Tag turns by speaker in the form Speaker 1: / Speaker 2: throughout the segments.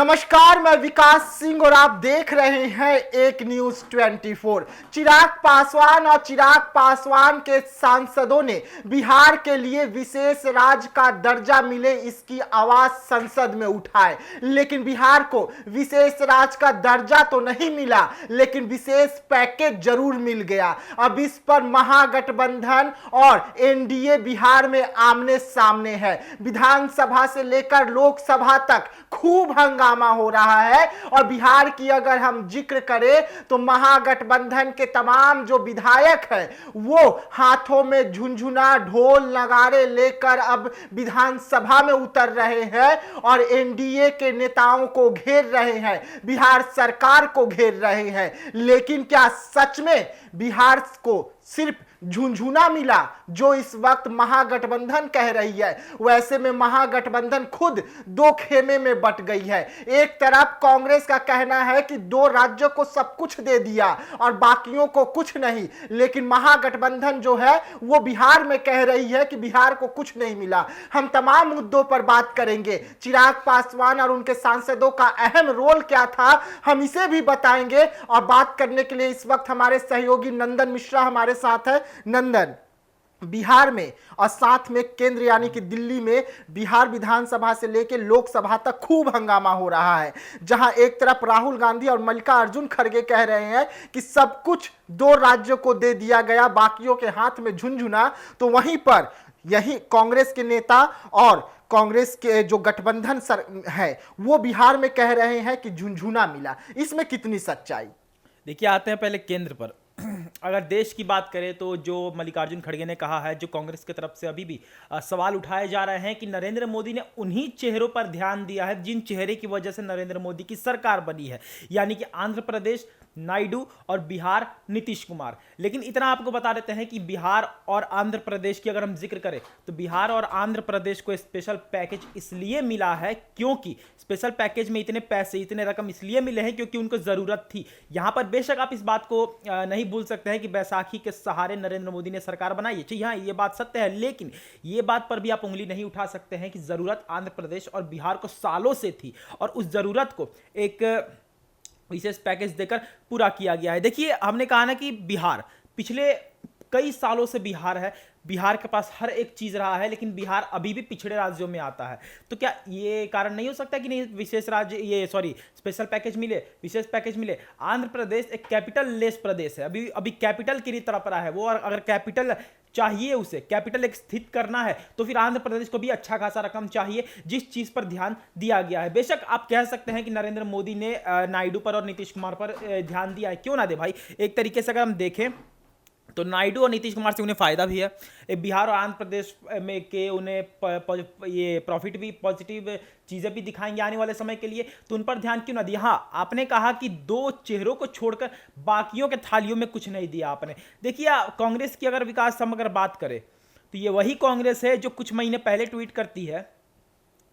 Speaker 1: नमस्कार, मैं विकास सिंह और आप देख रहे हैं एक न्यूज 24। चिराग पासवान के सांसदों ने बिहार के लिए विशेष राज्य का दर्जा मिले इसकी आवाज संसद में उठाए, लेकिन बिहार को विशेष राज्य का दर्जा तो नहीं मिला, लेकिन विशेष पैकेज जरूर मिल गया। अब इस पर महागठबंधन और एनडीए बिहार में आमने सामने है। विधानसभा से लेकर लोकसभा तक खूब हंगामा हो रहा है। और बिहार की अगर हम जिक्र करें तो महागठबंधन के तमाम जो विधायक हैं वो हाथों में झुनझुना ढोल नगाड़े लेकर अब विधानसभा में उतर रहे हैं और एनडीए के नेताओं को घेर रहे हैं, बिहार सरकार को घेर रहे हैं। लेकिन क्या सच में बिहार को सिर्फ झुनझुना मिला जो इस वक्त महागठबंधन कह रही है? वैसे में महागठबंधन खुद दो खेमे में बट गई है। एक तरफ कांग्रेस का कहना है कि 2 राज्यों को सब कुछ दे दिया और बाकियों को कुछ नहीं, लेकिन महागठबंधन जो है वो बिहार में कह रही है कि बिहार को कुछ नहीं मिला। हम तमाम मुद्दों पर बात करेंगे। चिराग पासवान और उनके सांसदों का अहम रोल क्या था, हम इसे भी बताएंगे। और बात करने के लिए इस वक्त हमारे सहयोगी नंदन मिश्रा हमारे साथ है। नंदन, बिहार में और साथ में केंद्र यानी कि दिल्ली में बिहार विधानसभा से लेकर लोकसभा तक खूब हंगामा हो रहा है, जहां एक तरफ राहुल गांधी और मल्लिकार्जुन खड़गे कह रहे हैं कि सब कुछ 2 राज्यों को दे दिया गया, बाकियों के हाथ में झुनझुना। तो वहीं पर यही कांग्रेस के नेता और कांग्रेस के जो गठबंधन है वो बिहार में कह रहे हैं कि झुनझुना मिला। इसमें कितनी सच्चाई?
Speaker 2: देखिए, आते हैं पहले केंद्र पर। अगर देश की बात करें तो जो मल्लिकार्जुन खड़गे ने कहा है, जो कांग्रेस की तरफ से अभी भी सवाल उठाए जा रहे हैं कि नरेंद्र मोदी ने उन्हीं चेहरों पर ध्यान दिया है जिन चेहरे की वजह से नरेंद्र मोदी की सरकार बनी है, यानी कि आंध्र प्रदेश नायडू और बिहार नीतीश कुमार। लेकिन इतना आपको बता देते हैं कि बिहार और आंध्र प्रदेश की अगर हम जिक्र करें तो बिहार और आंध्र प्रदेश को स्पेशल पैकेज इसलिए मिला है क्योंकि स्पेशल पैकेज में इतने पैसे, इतने रकम इसलिए मिले हैं क्योंकि उनको जरूरत थी। यहां पर बेशक आप इस बात को नहीं भूल सकते हैं कि बैसाखी के सहारे नरेंद्र मोदी ने सरकार बनाई है। हाँ, ये बात सत्य है, लेकिन ये बात पर भी आप उंगली नहीं उठा सकते हैं कि जरूरत आंध्र प्रदेश और बिहार को सालों से थी और उस जरूरत को एक विशेष पैकेज देकर पूरा किया गया है। देखिए, हमने कहा ना कि बिहार पिछले कई सालों से बिहार है, बिहार के पास हर एक चीज रहा है, लेकिन बिहार अभी भी पिछड़े राज्यों में आता है। तो क्या ये कारण नहीं हो सकता कि नहीं विशेष राज्य स्पेशल पैकेज मिले, विशेष पैकेज मिले? आंध्र प्रदेश एक कैपिटल लेस प्रदेश है, अभी कैपिटल की तरफ रहा है वो, और अगर कैपिटल चाहिए, उसे कैपिटल एक स्थित करना है तो फिर आंध्र प्रदेश को भी अच्छा खासा रकम चाहिए, जिस चीज पर ध्यान दिया गया है। बेशक आप कह सकते हैं कि नरेंद्र मोदी ने नायडू पर और नीतीश कुमार पर ध्यान दिया है, क्यों ना दे भाई। एक तरीके से अगर हम देखें तो नायडू और नीतीश कुमार से उन्हें फायदा भी है, बिहार और आंध्र प्रदेश में के उन्हें ये प्रॉफिट भी, पॉजिटिव चीजें भी दिखाएंगे आने वाले समय के लिए, तो उन पर ध्यान क्यों ना दिया। हाँ, आपने कहा कि 2 चेहरों को छोड़कर बाकियों के थालियों में कुछ नहीं दिया आपने। देखिए, कांग्रेस की अगर विकास हम अगर बात करें तो ये वही कांग्रेस है जो कुछ महीने पहले ट्वीट करती है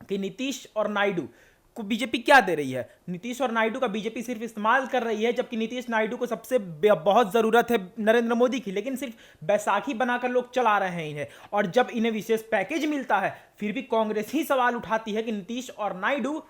Speaker 2: कि नीतीश और नायडू को बीजेपी क्या दे रही है। नीतीश और नायडू का बीजेपी सिर्फ इस्तेमाल कर रही है, जबकि नीतीश नायडू को सबसे बहुत जरूरत है नरेंद्र मोदी की, लेकिन सिर्फ बैसाखी बनाकर लोग चला रहे हैं इन्हें। और जब इन्हें विशेष पैकेज मिलता है फिर भी कांग्रेस ही सवाल उठाती है कि नीतीश और नायडू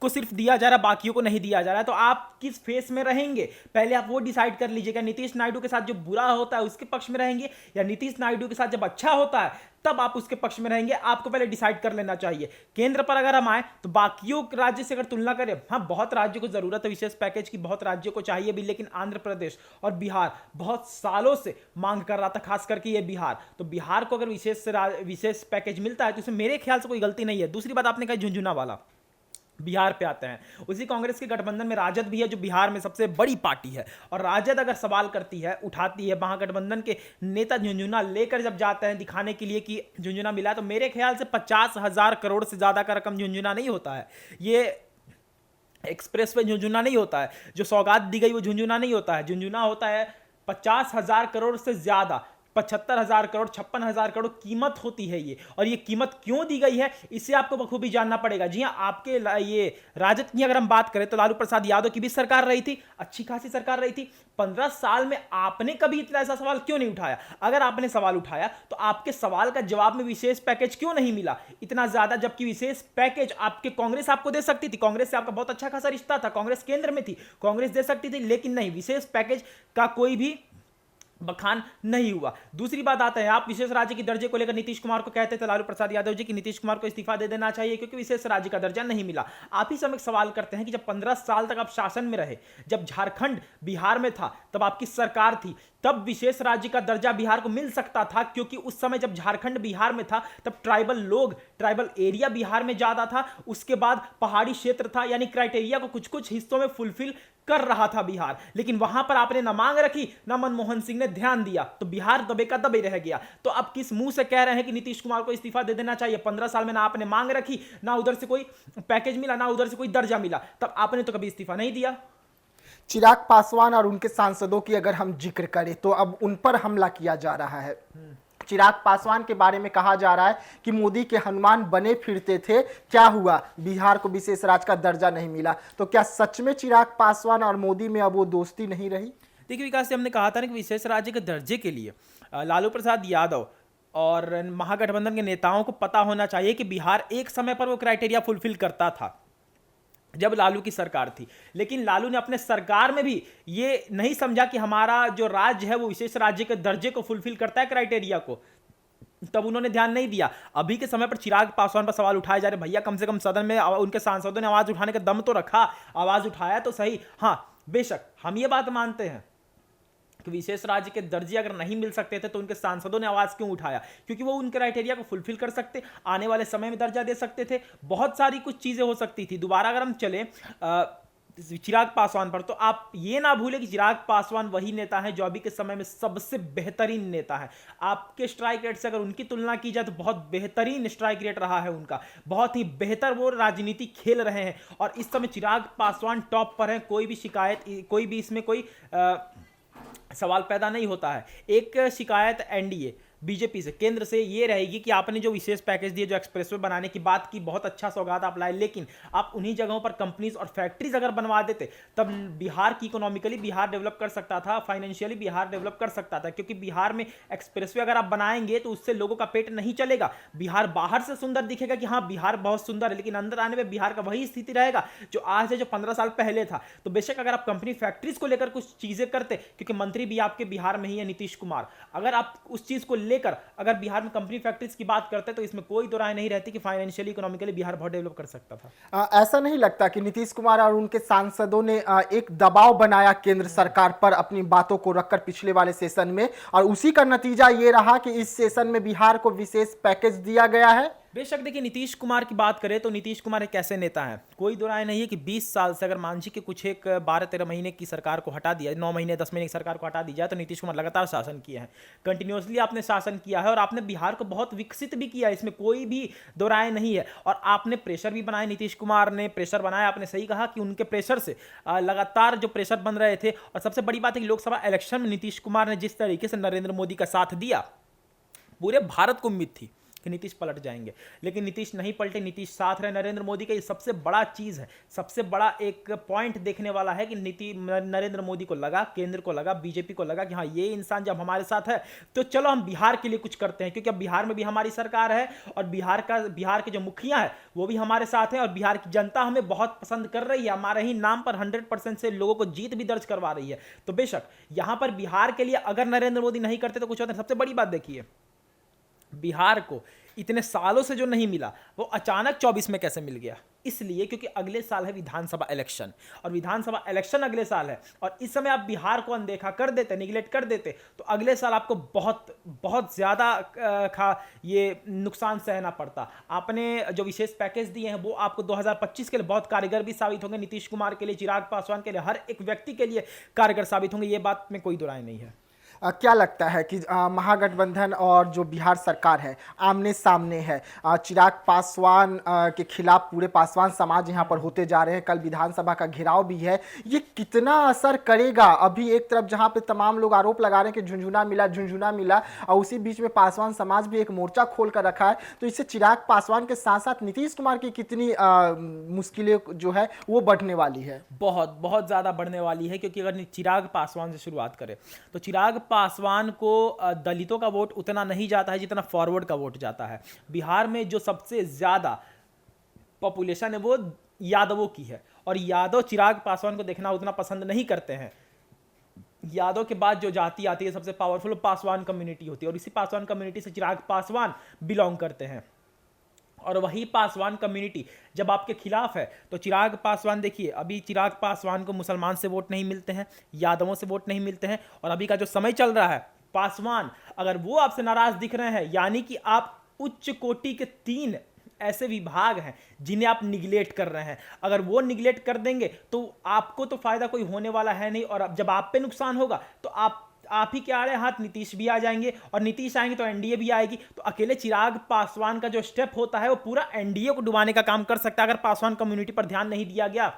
Speaker 2: को सिर्फ दिया जा रहा, बाकियों को नहीं दिया जा रहा है। तो आप किस फेस में रहेंगे, पहले आप वो डिसाइड कर लीजिएगा। नीतीश नायडू के साथ जो बुरा होता है उसके पक्ष में रहेंगे, या नीतीश नायडू के साथ जब अच्छा होता है तब आप उसके पक्ष में रहेंगे? आपको पहले डिसाइड कर लेना चाहिए। केंद्र पर अगर हम आए तो बाकियों राज्य से अगर तुलना करें, हाँ, बहुत राज्यों को जरूरत है विशेष पैकेज की, बहुत राज्यों को चाहिए भी, लेकिन आंध्र प्रदेश और बिहार बहुत सालों से मांग कर रहा था, खास करके ये बिहार। तो बिहार को अगर विशेष पैकेज मिलता है तो इसमें मेरे ख्याल से कोई गलती नहीं है। दूसरी बात आपने कहा झुनझुना वाला, बिहार पे आते हैं। उसी कांग्रेस के गठबंधन में राजद भी है जो बिहार में सबसे बड़ी पार्टी है, और राजद अगर सवाल करती है, उठाती है, महागठबंधन के नेता झुनझुना लेकर जब जाते हैं दिखाने के लिए कि झुनझुना मिला, तो मेरे ख्याल से 50,000 करोड़ से ज्यादा का रकम झुनझुना नहीं होता है। ये एक्सप्रेस पे झुनझुना नहीं होता है, जो सौगात दी गई वो झुनझुना नहीं होता है। झुनझुना होता है 50,000 करोड़ से ज्यादा, 75,000 करोड़ 56,000 करोड़ कीमत होती है ये, और ये कीमत क्यों दी गई है इसे आपको बखूबी जानना पड़ेगा। जी हाँ, आपके ये राजद की अगर हम बात करें तो लालू प्रसाद यादव की भी सरकार रही थी, अच्छी खासी सरकार रही थी। 15 साल में आपने कभी इतना ऐसा सवाल क्यों नहीं उठाया? अगर आपने सवाल उठाया तो आपके सवाल का जवाब में विशेष पैकेज क्यों नहीं मिला इतना ज्यादा, जबकि विशेष पैकेज आपके कांग्रेस आपको दे सकती थी। कांग्रेस से आपका बहुत अच्छा खासा रिश्ता था, कांग्रेस केंद्र में थी, कांग्रेस दे सकती थी, लेकिन नहीं, विशेष पैकेज का कोई भी बखान नहीं हुआ। दूसरी बात आता है, आप विशेष राज्य के दर्जे को लेकर नीतीश कुमार को कहते थे लालू प्रसाद यादव जी कि नीतीश कुमार को इस्तीफा दे देना चाहिए क्योंकि विशेष राज्य का दर्जा नहीं मिला। आप ही से हम एक सवाल करते हैं कि जब 15 साल तक आप शासन में रहे, जब झारखंड बिहार में था, तब आपकी सरकार थी, तब विशेष राज्य का दर्जा बिहार को मिल सकता था, क्योंकि उस समय जब झारखंड बिहार में था तब ट्राइबल लोग, ट्राइबल एरिया बिहार में ज्यादा था, उसके बाद पहाड़ी क्षेत्र था, यानी क्राइटेरिया को कुछ कुछ हिस्सों में फुलफिल कर रहा था बिहार। लेकिन वहां पर आपने ना मांग रखी, ना मनमोहन सिंह ने ध्यान दिया, तो बिहार दबे का दबे रह गया। तो अब किस मुंह से कह रहे हैं कि नीतीश कुमार को इस्तीफा दे देना चाहिए? 15 साल में ना आपने मांग रखी, ना उधर से कोई पैकेज मिला, ना उधर से कोई दर्जा मिला, तब आपने तो कभी इस्तीफा नहीं दिया।
Speaker 1: चिराग पासवान और उनके सांसदों की अगर हम जिक्र करें तो अब उन पर हमला किया जा रहा है। चिराग पासवान के बारे में कहा जा रहा है कि मोदी के हनुमान बने फिरते थे, क्या हुआ, बिहार को विशेष राज्य का दर्जा नहीं मिला। तो क्या सच में चिराग पासवान और मोदी में अब वो दोस्ती नहीं रही?
Speaker 2: देखिए विकास जी, हमने कहा था ना कि विशेष राज्य के दर्जे के लिए लालू प्रसाद यादव और महागठबंधन के नेताओं को पता होना चाहिए कि बिहार एक समय पर वो क्राइटेरिया फुलफिल करता था जब लालू की सरकार थी। लेकिन लालू ने अपने सरकार में भी ये नहीं समझा कि हमारा जो राज्य है वो विशेष राज्य के दर्जे को फुलफिल करता है, क्राइटेरिया को, तब उन्होंने ध्यान नहीं दिया। अभी के समय पर चिराग पासवान पर सवाल उठाए जा रहे, भैया कम से कम सदन में उनके सांसदों ने आवाज उठाने का दम तो रखा, आवाज उठाया तो सही। हाँ बेशक हम ये बात मानते हैं कि विशेष राज्य के दर्जे अगर नहीं मिल सकते थे तो उनके सांसदों ने आवाज क्यों उठाया? क्योंकि वो उन क्राइटेरिया को फुलफिल कर सकते, आने वाले समय में दर्जा दे सकते थे, बहुत सारी कुछ चीजें हो सकती थी। दोबारा अगर हम चले चिराग पासवान पर, तो आप ये ना भूलें कि चिराग पासवान वही नेता है जो अभी के समय में सबसे बेहतरीन नेता है। आपके स्ट्राइक रेट से अगर उनकी तुलना की जाए तो बहुत बेहतरीन स्ट्राइक रेट रहा है उनका, बहुत ही बेहतर वो राजनीति खेल रहे हैं, और इस समय चिराग पासवान टॉप पर है। कोई भी शिकायत, कोई भी इसमें कोई सवाल पैदा नहीं होता है। एक शिकायत एनडीए बीजेपी से, केंद्र से ये रहेगी कि आपने जो विशेष पैकेज दिए, जो एक्सप्रेसवे बनाने की बात की, बहुत अच्छा सौगात आप लाए, लेकिन आप उन्हीं जगहों पर कंपनीज और फैक्ट्रीज अगर बनवा देते तब बिहार की इकोनॉमिकली बिहार डेवलप कर सकता था, फाइनेंशियली बिहार डेवलप कर सकता था। क्योंकि बिहार में एक्सप्रेसवे अगर आप बनाएंगे तो उससे लोगों का पेट नहीं चलेगा। बिहार बाहर से सुंदर दिखेगा कि हाँ बिहार बहुत सुंदर है, लेकिन अंदर आने में बिहार का वही स्थिति रहेगा जो आज है, जो 15 साल पहले था। तो बेशक अगर आप कंपनी फैक्ट्रीज को लेकर कुछ चीजें करते, क्योंकि मंत्री भी आपके बिहार में ही है नीतीश कुमार, अगर आप उस चीज को लेकर अगर बिहार में कंपनी फैक्ट्रीज की बात करते तो इसमें कोई दो राय नहीं रहती कि फाइनेंशियली इकोनॉमिकली बिहार बहुत डेवलप कर सकता था।
Speaker 1: ऐसा नहीं लगता कि नीतीश कुमार और उनके सांसदों ने एक दबाव बनाया केंद्र सरकार पर अपनी बातों को रखकर पिछले वाले सेशन में, और उसी का नतीजा ये रहा कि इस सेशन में बिहार को विशेष पैकेज दिया गया है?
Speaker 2: बेशक देखिए, नीतीश कुमार की बात करें तो नीतीश कुमार एक ऐसे नेता हैं, कोई दो राय नहीं है कि 20 साल से अगर मांझी के कुछ एक 12-13 महीने की सरकार को हटा दिया, 9 महीने 10 महीने की सरकार को हटा दी जाए, तो नीतीश कुमार लगातार शासन किया है, कंटिन्यूसली आपने शासन किया है, और आपने बिहार को बहुत विकसित भी किया है, इसमें कोई भी दो राय नहीं है। और आपने प्रेशर भी बनाया, नीतीश कुमार ने प्रेशर बनाया। आपने सही कहा कि उनके प्रेशर से लगातार जो प्रेशर बन रहे थे, और सबसे बड़ी बात है कि लोकसभा इलेक्शन में नीतीश कुमार ने जिस तरीके से नरेंद्र मोदी का साथ दिया, पूरे भारत को उम्मीद थी कि नीतीश पलट जाएंगे, लेकिन नीतीश नहीं पलटे, नीतीश साथ रहे नरेंद्र मोदी का। ये सबसे बड़ा चीज है, सबसे बड़ा एक पॉइंट देखने वाला है कि नरेंद्र मोदी को लगा, केंद्र को लगा, बीजेपी को लगा कि हाँ ये इंसान जब हमारे साथ है तो चलो हम बिहार के लिए कुछ करते हैं, क्योंकि अब बिहार में भी हमारी सरकार है, और बिहार के जो मुखिया है वो भी हमारे साथ हैं, और बिहार की जनता हमें बहुत पसंद कर रही है, हमारे ही नाम पर 100% से लोगों को जीत भी दर्ज करवा रही है। तो बेशक यहां पर बिहार के लिए अगर नरेंद्र मोदी नहीं करते तो कुछ होता है। सबसे बड़ी बात देखिए, बिहार को इतने सालों से जो नहीं मिला वो अचानक 24 में कैसे मिल गया? इसलिए क्योंकि अगले साल है विधानसभा इलेक्शन, और विधानसभा इलेक्शन अगले साल है, और इस समय आप बिहार को अनदेखा कर देते, निगलेक्ट कर देते, तो अगले साल आपको बहुत बहुत ज्यादा ये नुकसान सहना पड़ता। आपने जो विशेष पैकेज दिए हैं वो आपको 2025 के लिए बहुत कारगर भी साबित होंगे, नीतीश कुमार के लिए, चिराग पासवान के लिए, हर एक व्यक्ति के लिए कारगर साबित होंगे, ये बात में कोई दो राय नहीं है।
Speaker 1: क्या लगता है कि महागठबंधन और जो बिहार सरकार है आमने सामने है, चिराग पासवान के खिलाफ पूरे पासवान समाज यहाँ पर होते जा रहे हैं, कल विधानसभा का घेराव भी है, ये कितना असर करेगा? अभी एक तरफ जहाँ पे तमाम लोग आरोप लगा रहे हैं कि झुंझुना मिला और उसी बीच में पासवान समाज भी एक मोर्चा खोल कर रखा है, तो इससे चिराग पासवान के साथ साथ नीतीश कुमार की कितनी मुश्किलें जो है वो बढ़ने वाली है?
Speaker 2: बहुत बहुत ज़्यादा बढ़ने वाली है, क्योंकि अगर चिराग पासवान से शुरुआत करें तो चिराग पासवान को दलितों का वोट उतना नहीं जाता है जितना फॉरवर्ड का वोट जाता है। बिहार में जो सबसे ज़्यादा पॉपुलेशन है वो यादवों की है, और यादव चिराग पासवान को देखना उतना पसंद नहीं करते हैं। यादव के बाद जो जाति आती है सबसे पावरफुल पासवान कम्युनिटी होती है, और इसी पासवान कम्युनिटी से चिराग पासवान बिलोंग करते हैं। और वही पासवान कम्युनिटी जब आपके खिलाफ है तो चिराग पासवान, देखिए अभी चिराग पासवान को मुसलमान से वोट नहीं मिलते हैं, यादवों से वोट नहीं मिलते हैं, और अभी का जो समय चल रहा है पासवान अगर वो आपसे नाराज दिख रहे हैं, यानी कि आप उच्च कोटि के 3 ऐसे विभाग हैं जिन्हें आप निगलेक्ट कर रहे हैं। अगर वो निगलेक्ट कर देंगे तो आपको तो फायदा कोई होने वाला है नहीं, और जब आप पे नुकसान होगा तो आप ही के आड़े हाथ नीतीश भी आ जाएंगे, और नीतीश आएंगे तो एनडीए भी आएगी। तो अकेले चिराग पासवान का जो स्टेप होता है वो पूरा एनडीए को डुबाने का काम कर सकता है अगर पासवान कम्युनिटी पर ध्यान नहीं दिया गया।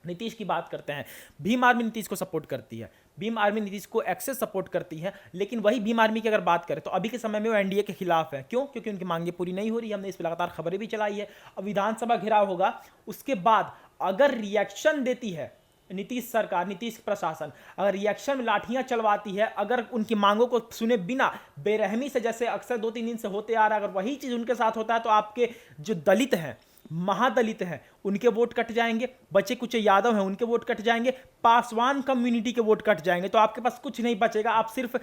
Speaker 2: नीतीश की बात करते हैं, भीम आर्मी नीतीश को सपोर्ट करती है, भीम आर्मी नीतीश को एक्सेस सपोर्ट करती है, लेकिन वही भीम आर्मी की अगर बात करें तो अभी के समय में वो एनडीए के खिलाफ है। क्यों? क्योंकि उनकी मांगे पूरी नहीं हो रही। हमने इस पर लगातार खबरें भी चलाई है। अब विधानसभा घेराव होगा, उसके बाद अगर रिएक्शन देती है नीतीश सरकार, नीतीश प्रशासन अगर रिएक्शन में लाठियां चलवाती है, अगर उनकी मांगों को सुने बिना बेरहमी से, जैसे अक्सर 2-3 दिन से होते आ रहा है, अगर वही चीज उनके साथ होता है तो आपके जो दलित हैं, महादलित हैं, उनके वोट कट जाएंगे, बचे कुछ यादव हैं उनके वोट कट जाएंगे, पासवान कम्युनिटी के वोट कट जाएंगे, तो आपके पास कुछ नहीं बचेगा। आप सिर्फ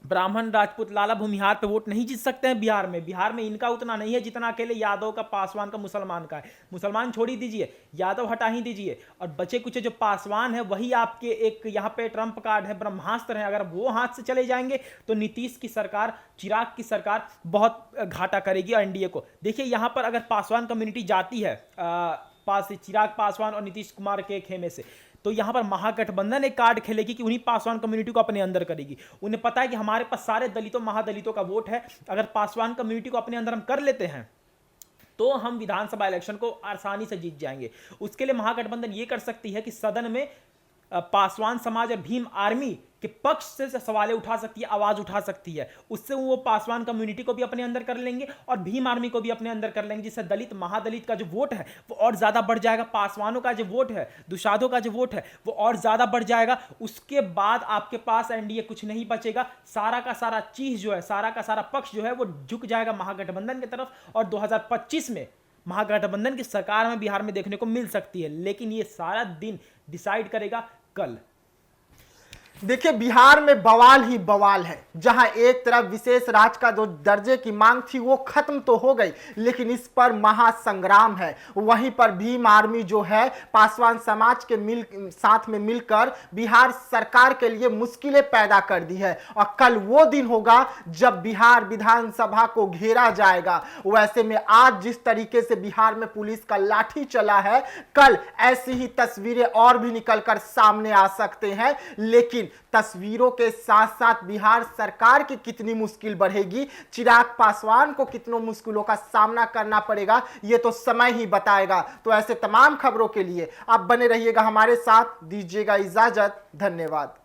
Speaker 2: ब्राह्मण, राजपूत, लाला, भूमिहार पे वोट नहीं जीत सकते हैं बिहार में। बिहार में इनका उतना नहीं है जितना अकेले यादव का, पासवान का, मुसलमान का है। मुसलमान छोड़ ही दीजिए, यादव हटा ही दीजिए, और बचे कुछ जो पासवान है वही आपके एक यहाँ पे ट्रंप कार्ड है, ब्रह्मास्त्र है। अगर वो हाथ से चले जाएंगे तो नीतीश की सरकार, चिराग की सरकार बहुत घाटा करेगी एनडीए को। देखिए यहाँ पर अगर पासवान कम्युनिटी जाती है चिराग पासवान और नीतीश कुमार के खेमे से, तो यहां पर महागठबंधन एक कार्ड खेलेगी कि उन्हीं पासवान कम्युनिटी को अपने अंदर करेगी। उन्हें पता है कि हमारे पास सारे दलितों, महादलितों का वोट है, अगर पासवान कम्युनिटी को अपने अंदर हम कर लेते हैं तो हम विधानसभा इलेक्शन को आसानी से जीत जाएंगे। उसके लिए महागठबंधन ये कर सकती है कि सदन में पासवान समाज और भीम आर्मी के पक्ष से सवालें उठा सकती है, आवाज उठा सकती है। उससे वो पासवान कम्युनिटी को भी अपने अंदर कर लेंगे और भीम आर्मी को भी अपने अंदर कर लेंगे, जिससे दलित, महादलित का जो वोट है वो और ज्यादा बढ़ जाएगा। पासवानों का जो वोट है, दुशाधों का जो वोट है वो और ज्यादा बढ़ जाएगा। उसके बाद आपके पास एनडीए कुछ नहीं बचेगा। सारा का सारा चीज जो है, सारा का सारा पक्ष जो है वो झुक जाएगा महागठबंधन की तरफ, और 2025 में महागठबंधन की सरकार में बिहार में देखने को मिल सकती है। लेकिन ये सारा दिन डिसाइड करेगा कल।
Speaker 1: देखिए बिहार में बवाल ही बवाल है, जहां एक तरफ विशेष राज्य का जो दर्जे की मांग थी वो खत्म तो हो गई, लेकिन इस पर महासंग्राम है। वहीं पर भीम आर्मी जो है पासवान समाज के साथ में मिलकर बिहार सरकार के लिए मुश्किलें पैदा कर दी है, और कल वो दिन होगा जब बिहार विधानसभा को घेरा जाएगा। वैसे में आज जिस तरीके से बिहार में पुलिस का लाठी चला है, कल ऐसी ही तस्वीरें और भी निकलकर सामने आ सकते हैं। लेकिन तस्वीरों के साथ साथ बिहार सरकार की कितनी मुश्किल बढ़ेगी, चिराग पासवान को कितनों मुश्किलों का सामना करना पड़ेगा, यह तो समय ही बताएगा। तो ऐसे तमाम खबरों के लिए आप बने रहिएगा हमारे साथ। दीजिएगा इजाजत, धन्यवाद।